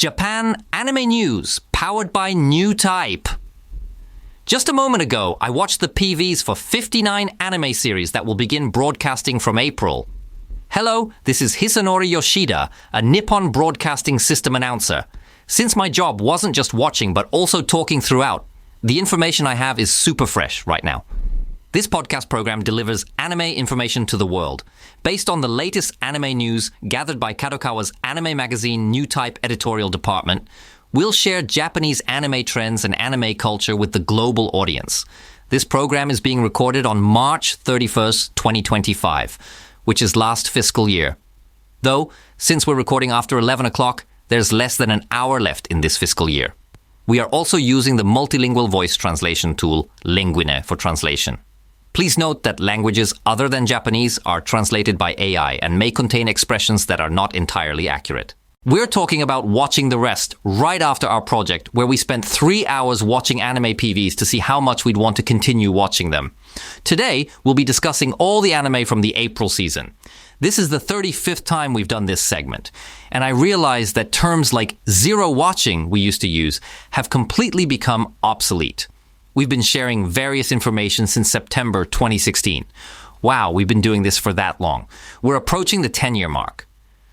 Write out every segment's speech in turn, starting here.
Japan Anime News, powered by Newtype. Just a moment ago, I watched the PVs for 59 anime series that will begin broadcasting from April. Hello, this is Hisanori Yoshida, a Nippon Broadcasting System announcer. Since my job wasn't just watching but also talking throughout, the information I have is super fresh right now. This podcast program delivers anime information to the world, based on the latest anime news gathered by KADOKAWA's anime magazine Newtype editorial department. We'll share Japanese anime trends and anime culture with the global audience. This program is being recorded on March 31st, 2025, which is last fiscal year. Though, since we're recording after 11 o'clock, there's less than an hour left in this fiscal year. We are also using the multilingual voice translation tool, Lingueene, for translation. Please note that languages other than Japanese are translated by AI and may contain expressions that are not entirely accurate. We're talking about watching the rest right after our project, where we spent 3 hours watching anime PVs to see how much we'd want to continue watching them. Today, we'll be discussing all the anime from the April season. This is the 35th time we've done this segment, and I realized that terms like zero watching we used to use have completely become obsolete. We've been sharing various information since September 2016. Wow, we've been doing this for that long. We're approaching the 10-year mark.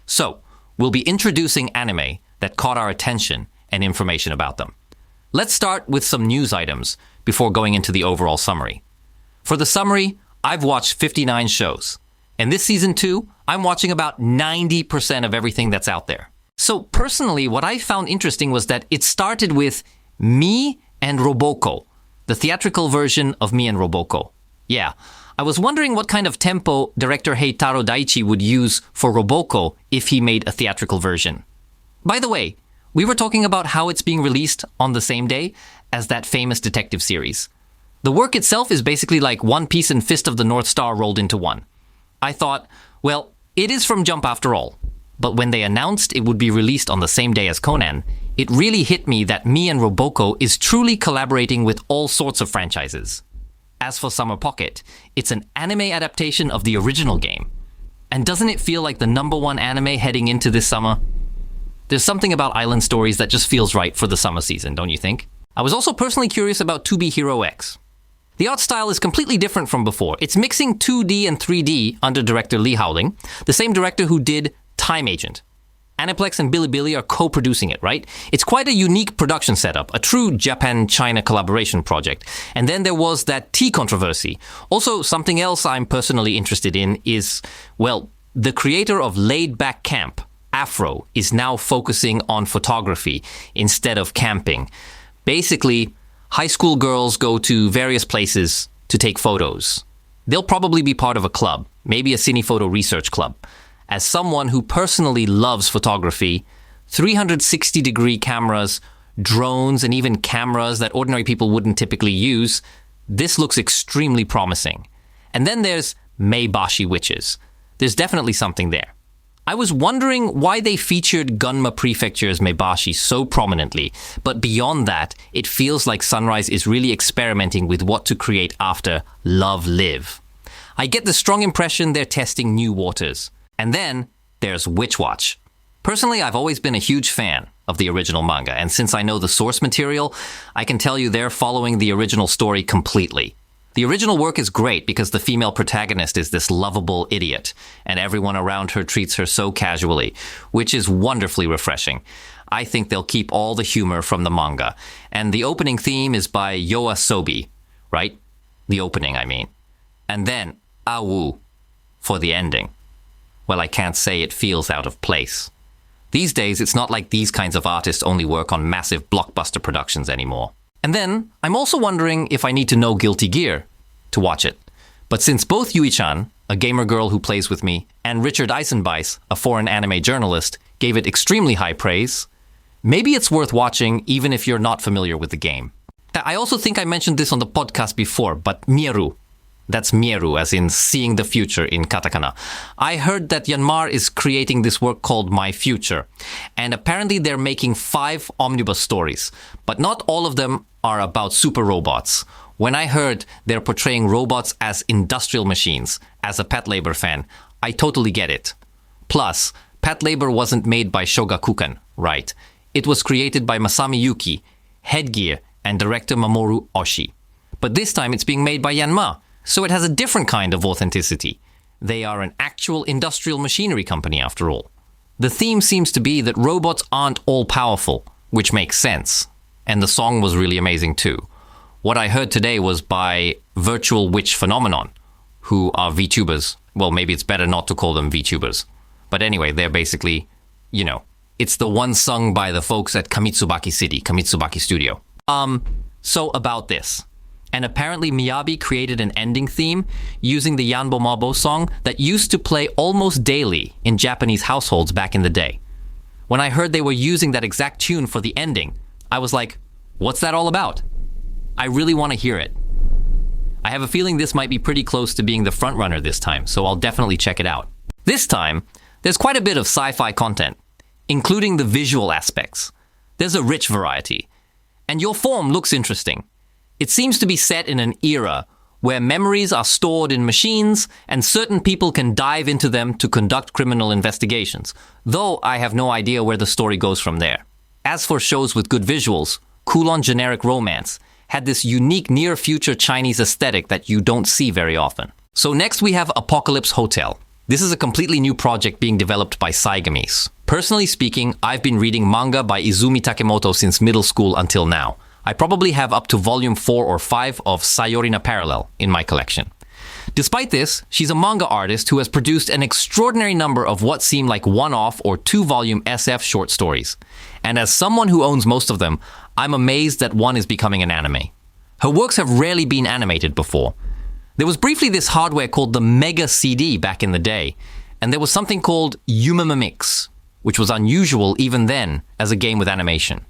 So, we'll be introducing anime that caught our attention and information about them. Let's start with some news items before going into the overall summary. For the summary, I've watched 59 shows. And this season 2, I'm watching about 90% of everything that's out there. So personally, what I found interesting was that it started with Me and Roboko, the theatrical version of Me and Roboko. Yeah, I was wondering what kind of tempo director Heitaro Daichi would use for Roboko if he made a theatrical version. By the way, we were talking about how it's being released on the same day as that famous detective series. The work itself is basically like One Piece and Fist of the North Star rolled into one. I thought, well, it is from Jump after all. But when they announced it would be released on the same day as Conan, it really hit me that Me and Roboko is truly collaborating with all sorts of franchises. As for Summer Pocket, it's an anime adaptation of the original game. And doesn't it feel like the #1 anime heading into this summer? There's something about Island Stories that just feels right for the summer season, don't you think? I was also personally curious about To Be Hero X. The art style is completely different from before. It's mixing 2D and 3D under director Lee Howling, the same director who did Time Agent. Aniplex and Bilibili are co-producing it, right? It's quite a unique production setup, a true Japan-China collaboration project. And then there was that tea controversy. Also, something else I'm personally interested in is, well, the creator of Laid Back Camp, Afro, is now focusing on photography instead of camping. Basically, high school girls go to various places to take photos. They'll probably be part of a club, maybe a cinephoto research club. As someone who personally loves photography, 360-degree cameras, drones, and even cameras that ordinary people wouldn't typically use, this looks extremely promising. And then there's Meibashi witches. There's definitely something there. I was wondering why they featured Gunma Prefecture's Meibashi so prominently, but beyond that, it feels like Sunrise is really experimenting with what to create after Love Live. I get the strong impression they're testing new waters. And then there's Witch Watch. Personally, I've always been a huge fan of the original manga, and since I know the source material, I can tell you they're following the original story completely. The original work is great because the female protagonist is this lovable idiot, and everyone around her treats her so casually, which is wonderfully refreshing. I think they'll keep all the humor from the manga. And the opening theme is by YOASOBI, right? The opening, I mean. And then AWU for the ending. Well, I can't say it feels out of place. These days, it's not like these kinds of artists only work on massive blockbuster productions anymore. And then, I'm also wondering if I need to know Guilty Gear to watch it. But since both Yui-chan, a gamer girl who plays with me, and Richard Eisenbeis, a foreign anime journalist, gave it extremely high praise, maybe it's worth watching even if you're not familiar with the game. I also think I mentioned this on the podcast before, but Mieru. That's Mieru, as in seeing the future in katakana. I heard that Yanmar is creating this work called My Future, and apparently they're making 5 omnibus stories, but not all of them are about super robots. When I heard they're portraying robots as industrial machines, as a pet labor fan, I totally get it. Plus, pet labor wasn't made by Shogakukan, right? it was created by Masami Yuki, Headgear, and director Mamoru Oshii. But this time it's being made by Yanmar, so it has a different kind of authenticity. They are an actual industrial machinery company after all. The theme seems to be that robots aren't all-powerful, which makes sense. And the song was really amazing too. What I heard today was by Virtual Witch Phenomenon, who are VTubers. Well, maybe it's better not to call them VTubers. But anyway, they're basically, it's the one sung by the folks at Kamitsubaki City, Kamitsubaki Studio. So about this. And apparently Miyabi created an ending theme using the Yanbo Mabo song that used to play almost daily in Japanese households back in the day. When I heard they were using that exact tune for the ending, I was like, what's that all about? I really want to hear it. I have a feeling this might be pretty close to being the frontrunner this time, so I'll definitely check it out. This time, there's quite a bit of sci-fi content, including the visual aspects. There's a rich variety. And your form looks interesting. It seems to be set in an era where memories are stored in machines and certain people can dive into them to conduct criminal investigations, though I have no idea where the story goes from there. As for shows with good visuals, Coulon Generic Romance had this unique near-future Chinese aesthetic that you don't see very often. So next we have Apocalypse Hotel. This is a completely new project being developed by Saigamise. Personally speaking, I've been reading manga by Izumi Takemoto since middle school until now. I probably have up to volume 4 or 5 of Sayorina Parallel in my collection. Despite this, she's a manga artist who has produced an extraordinary number of what seem like one-off or 2-volume SF short stories. And as someone who owns most of them, I'm amazed that one is becoming an anime. Her works have rarely been animated before. There was briefly this hardware called the Mega CD back in the day, and there was something called Yumima Mix, which was unusual even then as a game with animation.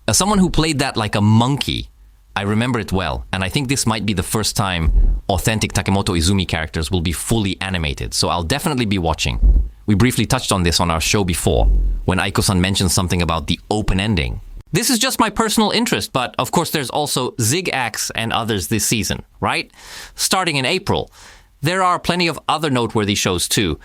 As someone who played that like a monkey, I remember it well, and I think this might be the first time authentic Takemoto Izumi characters will be fully animated, so I'll definitely be watching. We briefly touched on this on our show before, when Aiko-san mentioned something about the open ending. This is just my personal interest, but of course there's also Zig-Axe and others this season, right? Starting in April. There are plenty of other noteworthy shows too.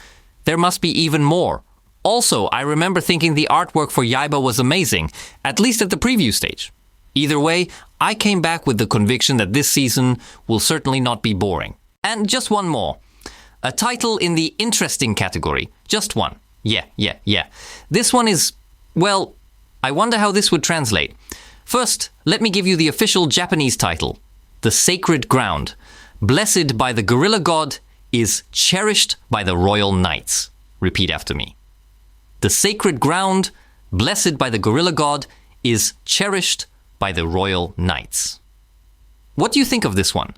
There must be even more. Also, I remember thinking the artwork for Yaiba was amazing, at least at the preview stage. Either way, I came back with the conviction that this season will certainly not be boring. And just one more. A title in the interesting category. Just one. Yeah. This one is, well, I wonder how this would translate. First, let me give you the official Japanese title. The Sacred Ground. Blessed by the gorilla god is cherished by the royal knights. Repeat after me. The sacred ground, blessed by the gorilla god, is cherished by the royal knights. What do you think of this one?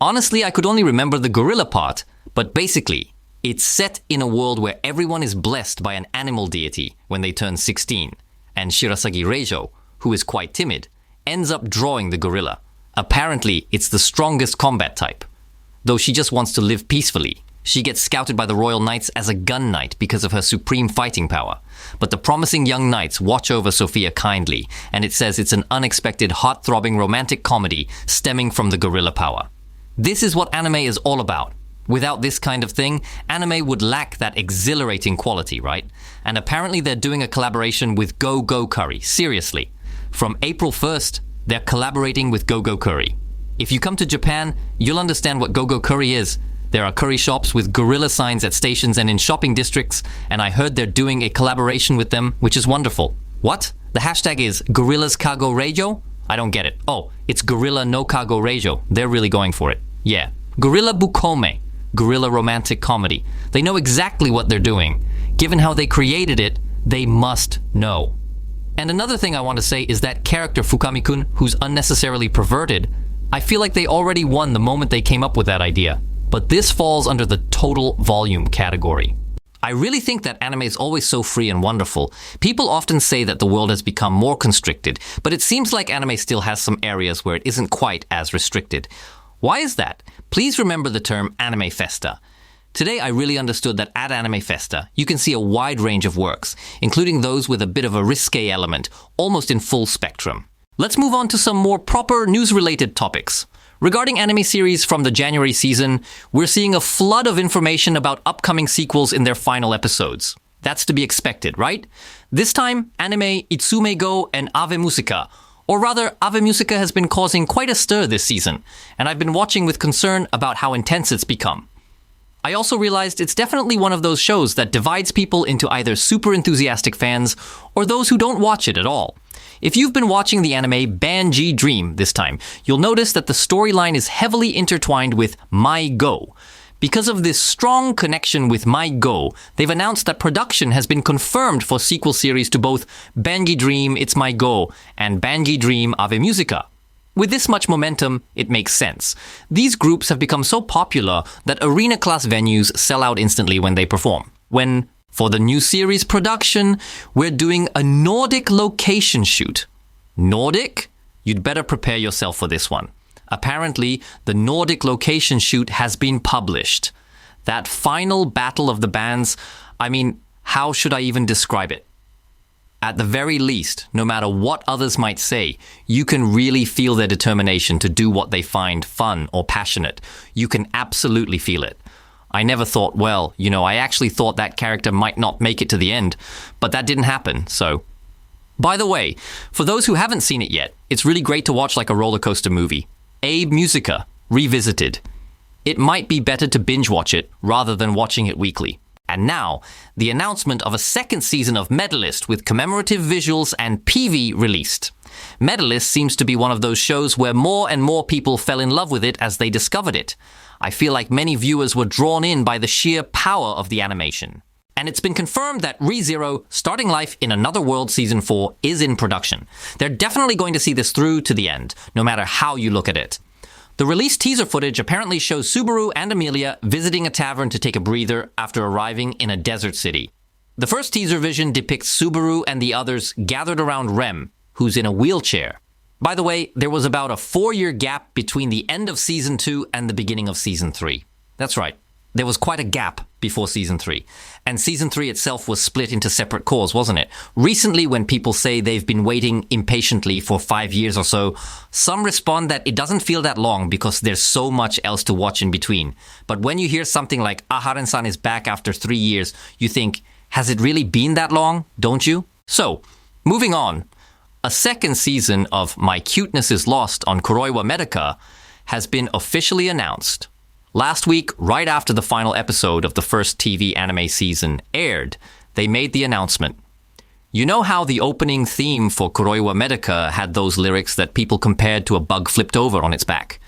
Honestly, I could only remember the gorilla part, but basically, it's set in a world where everyone is blessed by an animal deity when they turn 16, and Shirasagi Reijo, who is quite timid, ends up drawing the gorilla. Apparently, it's the strongest combat type. Though she just wants to live peacefully. She gets scouted by the Royal Knights as a gun knight because of her supreme fighting power. But the promising young knights watch over Sophia kindly, and it says it's an unexpected, heart-throbbing romantic comedy stemming from the gorilla power. This is what anime is all about. Without this kind of thing, anime would lack that exhilarating quality, right? And apparently they're doing a collaboration with Go Go Curry, seriously. From April 1st, they're collaborating with Go Go Curry. If you come to Japan, you'll understand what Go Go Curry is. There are curry shops with gorilla signs at stations and in shopping districts, and I heard they're doing a collaboration with them, which is wonderful. What? The hashtag is Gorillas Kago Reijo? I don't get it. Oh, it's Gorilla no Kago Reijo. They're really going for it. Yeah. Gorilla Bukome. Gorilla romantic comedy. They know exactly what they're doing. Given how they created it, they must know. And another thing I want to say is that character Fukami-kun, who's unnecessarily perverted, I feel like they already won the moment they came up with that idea. But this falls under the total volume category. I really think that anime is always so free and wonderful. People often say that the world has become more constricted, but it seems like anime still has some areas where it isn't quite as restricted. Why is that? Please remember the term Anime Festa. Today I really understood that at Anime Festa, you can see a wide range of works, including those with a bit of a risque element, almost in full spectrum. Let's move on to some more proper news-related topics. Regarding anime series from the January season, we're seeing a flood of information about upcoming sequels in their final episodes. That's to be expected, right? This time, anime Itsume Go and Ave Musica. Or rather, Ave Musica has been causing quite a stir this season, and I've been watching with concern about how intense it's become. I also realized it's definitely one of those shows that divides people into either super enthusiastic fans or those who don't watch it at all. If you've been watching the anime Banji Dream this time, you'll notice that the storyline is heavily intertwined with My Go. Because of this strong connection with My Go, they've announced that production has been confirmed for sequel series to both Banji Dream It's My Go and Banji Dream Ave Musica. With this much momentum, it makes sense. These groups have become so popular that arena-class venues sell out instantly when they perform. When, for the new series production, we're doing a Nordic location shoot. Nordic? You'd better prepare yourself for this one. Apparently, the Nordic location shoot has been published. That final battle of the bands, how should I even describe it? At the very least, no matter what others might say, you can really feel their determination to do what they find fun or passionate. You can absolutely feel it. I never thought, I actually thought that character might not make it to the end, but that didn't happen, so. By the way, for those who haven't seen it yet, it's really great to watch like a roller coaster movie. Abe Musica, Revisited. It might be better to binge watch it rather than watching it weekly. And now, the announcement of a second season of Medalist with commemorative visuals and PV released. Medalist seems to be one of those shows where more and more people fell in love with it as they discovered it. I feel like many viewers were drawn in by the sheer power of the animation. And it's been confirmed that ReZero, Starting Life in Another World Season 4 is in production. They're definitely going to see this through to the end, no matter how you look at it. The released teaser footage apparently shows Subaru and Amelia visiting a tavern to take a breather after arriving in a desert city. The first teaser vision depicts Subaru and the others gathered around Rem, who's in a wheelchair. By the way, there was about a 4-year gap between the end of Season 2 and the beginning of Season 3. That's right. There was quite a gap before Season 3. And Season 3 itself was split into separate cores, wasn't it? Recently, when people say they've been waiting impatiently for 5 years or so, some respond that it doesn't feel that long because there's so much else to watch in between. But when you hear something like Aharen-san is back after 3 years, you think, has it really been that long? Don't you? So, moving on. A second season of My Cuteness is Lost on Kuroiwa Medica has been officially announced. Last week, right after the final episode of the first TV anime season aired, they made the announcement. You know how the opening theme for Kuroiwa Medica had those lyrics that people compared to a bug flipped over on its back?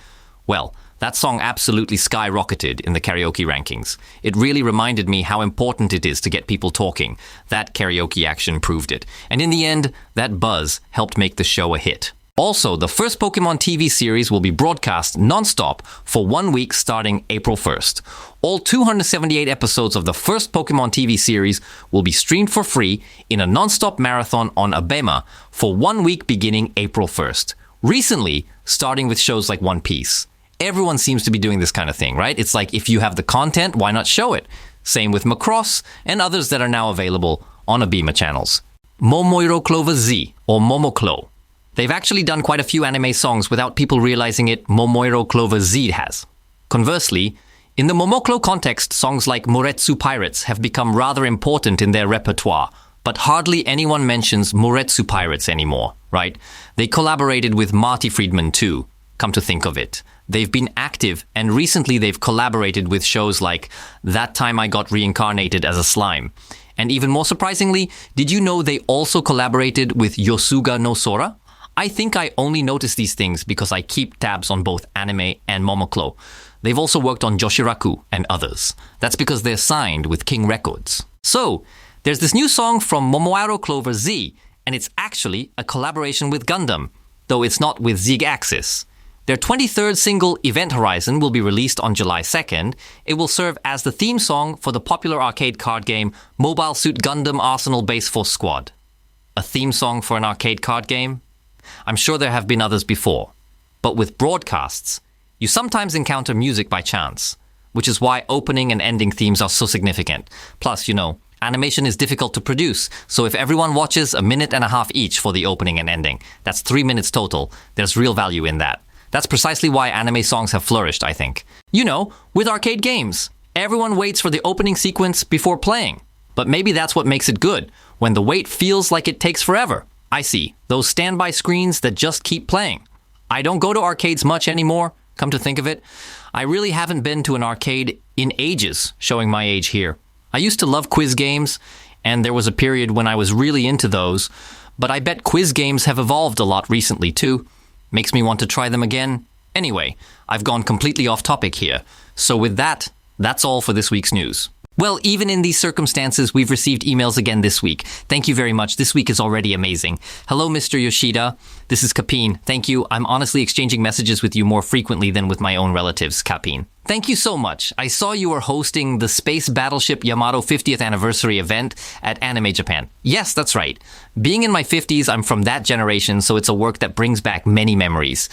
Well, that song absolutely skyrocketed in the karaoke rankings. It really reminded me how important it is to get people talking. That karaoke action proved it. And in the end, that buzz helped make the show a hit. Also, the first Pokemon TV series will be broadcast non-stop for 1 week starting April 1st. All 278 episodes of the first Pokemon TV series will be streamed for free in a non-stop marathon on ABEMA for 1 week beginning April 1st. Recently, starting with shows like One Piece. Everyone seems to be doing this kind of thing, right? It's like if you have the content, why not show it? Same with Macross and others that are now available on ABEMA channels. Momoiro Clover Z, or Momoclo. They've actually done quite a few anime songs without people realizing it Momoiro Clover Z has. Conversely, in the Momoclo context, songs like Moretsu Pirates have become rather important in their repertoire, but hardly anyone mentions Moretsu Pirates anymore, right? They collaborated with Marty Friedman too, come to think of it. They've been active, and recently they've collaborated with shows like That Time I Got Reincarnated as a Slime. And even more surprisingly, did you know they also collaborated with Yosuga no Sora? I think I only notice these things because I keep tabs on both anime and Momoclo. They've also worked on Joshiraku and others. That's because they're signed with King Records. So, there's this new song from Momoiro Clover Z, and it's actually a collaboration with Gundam, though it's not with Zig Axis. Their 23rd single, Event Horizon, will be released on July 2nd. It will serve as the theme song for the popular arcade card game Mobile Suit Gundam Arsenal Base Force Squad. A theme song for an arcade card game? I'm sure there have been others before. But with broadcasts, you sometimes encounter music by chance, which is why opening and ending themes are so significant. Plus, animation is difficult to produce, so if everyone watches a minute and a half each for the opening and ending, that's 3 minutes total, there's real value in that. That's precisely why anime songs have flourished, I think. With arcade games, everyone waits for the opening sequence before playing. But maybe that's what makes it good, when the wait feels like it takes forever. I see, those standby screens that just keep playing. I don't go to arcades much anymore, come to think of it. I really haven't been to an arcade in ages, showing my age here. I used to love quiz games, and there was a period when I was really into those, but I bet quiz games have evolved a lot recently too. Makes me want to try them again. Anyway, I've gone completely off topic here. So with that, that's all for this week's news. Well, even in these circumstances, we've received emails again this week. Thank you very much. This week is already amazing. Hello, Mr. Yoshida. This is Kapin. Thank you. I'm honestly exchanging messages with you more frequently than with my own relatives, Kapin. Thank you so much. I saw you were hosting the Space Battleship Yamato 50th anniversary event at Anime Japan. Yes, that's right. Being in my 50s, I'm from that generation, so it's a work that brings back many memories.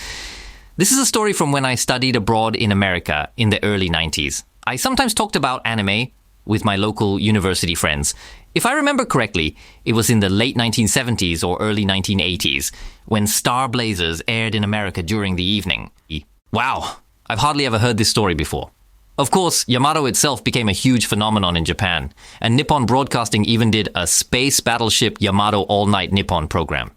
This is a story from when I studied abroad in America in the early 90s. I sometimes talked about anime with my local university friends. If I remember correctly, it was in the late 1970s or early 1980s when Star Blazers aired in America during the evening. Wow, I've hardly ever heard this story before. Of course, Yamato itself became a huge phenomenon in Japan, and Nippon Broadcasting even did a Space Battleship Yamato All-Night Nippon program.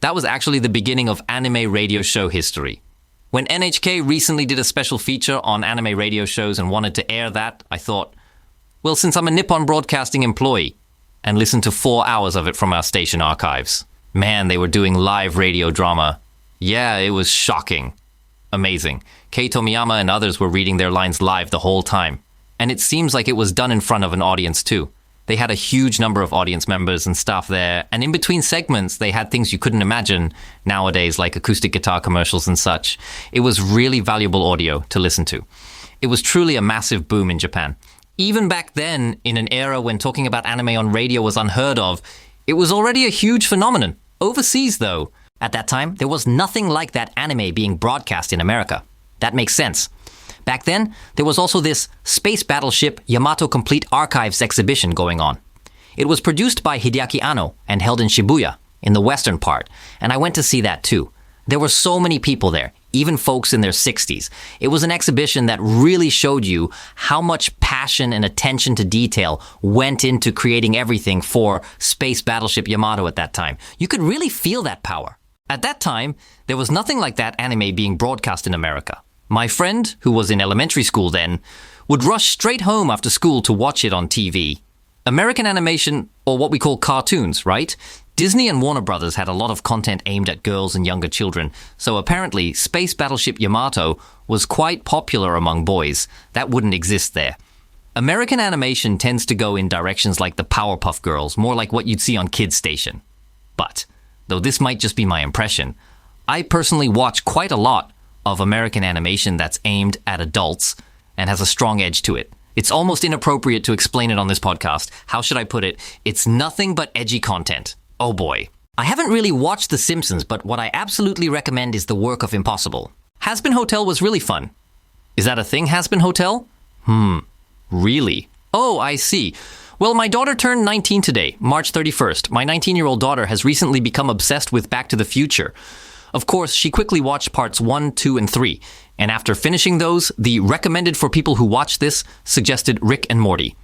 That was actually the beginning of anime radio show history. When NHK recently did a special feature on anime radio shows and wanted to air that, I thought, well, since I'm a Nippon Broadcasting employee, and listened to 4 hours of it from our station archives. Man, they were doing live radio drama. Yeah, it was shocking. Amazing. Kei Tomiyama and others were reading their lines live the whole time. And it seems like it was done in front of an audience too. They had a huge number of audience members and staff there, and in between segments, they had things you couldn't imagine nowadays, like acoustic guitar commercials and such. It was really valuable audio to listen to. It was truly a massive boom in Japan. Even back then, in an era when talking about anime on radio was unheard of, it was already a huge phenomenon. Overseas, though, at that time, there was nothing like that anime being broadcast in America. That makes sense. Back then, there was also this Space Battleship Yamato Complete Archives exhibition going on. It was produced by Hideaki Anno and held in Shibuya, in the western part, and I went to see that too. There were so many people there, even folks in their 60s. It was an exhibition that really showed you how much passion and attention to detail went into creating everything for Space Battleship Yamato at that time. You could really feel that power. At that time, there was nothing like that anime being broadcast in America. My friend, who was in elementary school then, would rush straight home after school to watch it on TV. American animation, or what we call cartoons, right? Disney and Warner Brothers had a lot of content aimed at girls and younger children, so apparently Space Battleship Yamato was quite popular among boys. That wouldn't exist there. American animation tends to go in directions like the Powerpuff Girls, more like what you'd see on Kids Station. But, though this might just be my impression, I personally watch quite a lot of American animation that's aimed at adults and has a strong edge to it. It's almost inappropriate to explain it on this podcast. How should I put it? It's nothing but edgy content. Oh boy. I haven't really watched The Simpsons, but what I absolutely recommend is The Work of Impossible. Hazbin Hotel was really fun. Is that a thing, Hazbin Hotel? Really? Oh, I see. Well, my daughter turned 19 today, March 31st. My 19-year-old daughter has recently become obsessed with Back to the Future. Of course, she quickly watched parts 1, 2, and 3. And after finishing those, the recommended for people who watch this suggested Rick and Morty.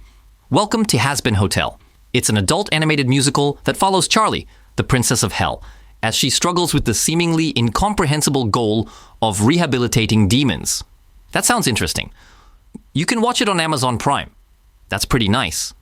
Welcome to Hazbin Hotel. It's an adult animated musical that follows Charlie, the Princess of Hell, as she struggles with the seemingly incomprehensible goal of rehabilitating demons. That sounds interesting. You can watch it on Amazon Prime. That's pretty nice,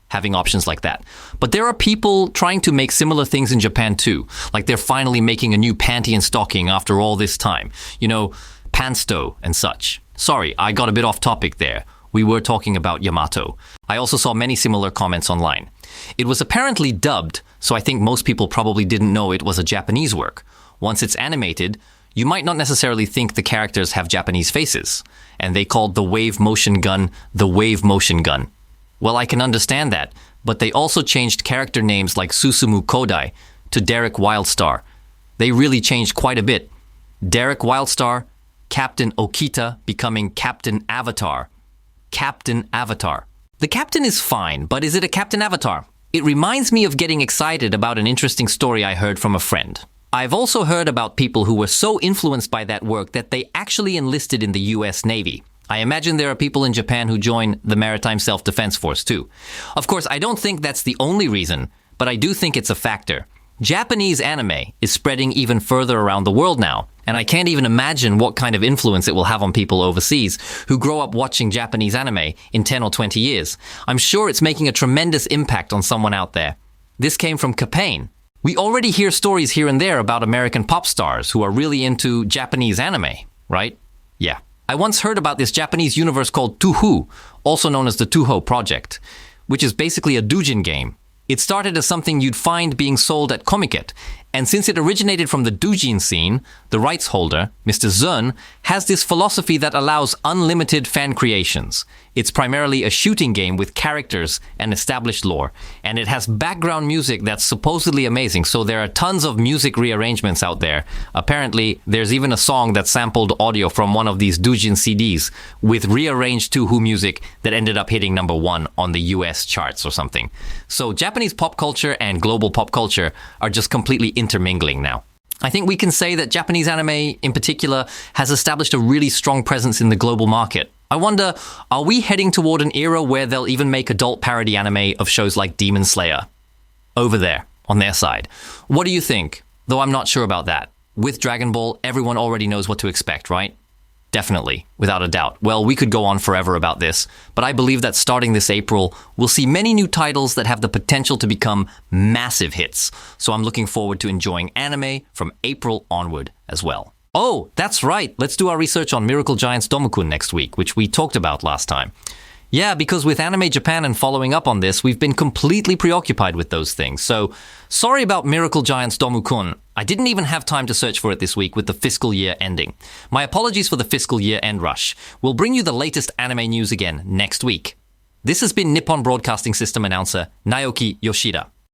having options like that. But there are people trying to make similar things in Japan too, like they're finally making a new panty and stocking after all this time. You know, pansto and such. Sorry, I got a bit off topic there. We were talking about Yamato. I also saw many similar comments online. It was apparently dubbed, so I think most people probably didn't know it was a Japanese work. Once it's animated, you might not necessarily think the characters have Japanese faces, and they called the wave motion gun the wave motion gun. Well, I can understand that, but they also changed character names like Susumu Kodai to Derek Wildstar. They really changed quite a bit. Derek Wildstar, Captain Okita becoming Captain Avatar. Captain Avatar. The captain is fine, but is it a Captain Avatar? It reminds me of getting excited about an interesting story I heard from a friend. I've also heard about people who were so influenced by that work that they actually enlisted in the US Navy. I imagine there are people in Japan who join the Maritime Self-Defense Force too. Of course, I don't think that's the only reason, but I do think it's a factor. Japanese anime is spreading even further around the world now, and I can't even imagine what kind of influence it will have on people overseas who grow up watching Japanese anime in 10 or 20 years. I'm sure it's making a tremendous impact on someone out there. This came from Capane. We already hear stories here and there about American pop stars who are really into Japanese anime, right? Yeah. I once heard about this Japanese universe called Touhou, also known as the Touhou Project, which is basically a doujin game. It started as something you'd find being sold at Comiket, and since it originated from the doujin scene, the rights holder, Mr. Zun, has this philosophy that allows unlimited fan creations. It's primarily a shooting game with characters and established lore, and it has background music that's supposedly amazing, so there are tons of music rearrangements out there. Apparently, there's even a song that sampled audio from one of these doujin CDs with rearranged Touhou music that ended up hitting #1 on the US charts or something. So Japanese pop culture and global pop culture are just completely intermingling now. I think we can say that Japanese anime in particular has established a really strong presence in the global market. I wonder, are we heading toward an era where they'll even make adult parody anime of shows like Demon Slayer? Over there, on their side. What do you think? Though I'm not sure about that. With Dragon Ball, everyone already knows what to expect, right? Definitely, without a doubt. Well, we could go on forever about this, but I believe that starting this April, we'll see many new titles that have the potential to become massive hits. So I'm looking forward to enjoying anime from April onward as well. Oh, that's right. Let's do our research on Miracle Giant's Domukun next week, which we talked about last time. Yeah, because with Anime Japan and following up on this, we've been completely preoccupied with those things. So, sorry about Miracle Giant's Domukun. I didn't even have time to search for it this week with the fiscal year ending. My apologies for the fiscal year end rush. We'll bring you the latest anime news again next week. This has been Nippon Broadcasting System announcer Naoki Yoshida.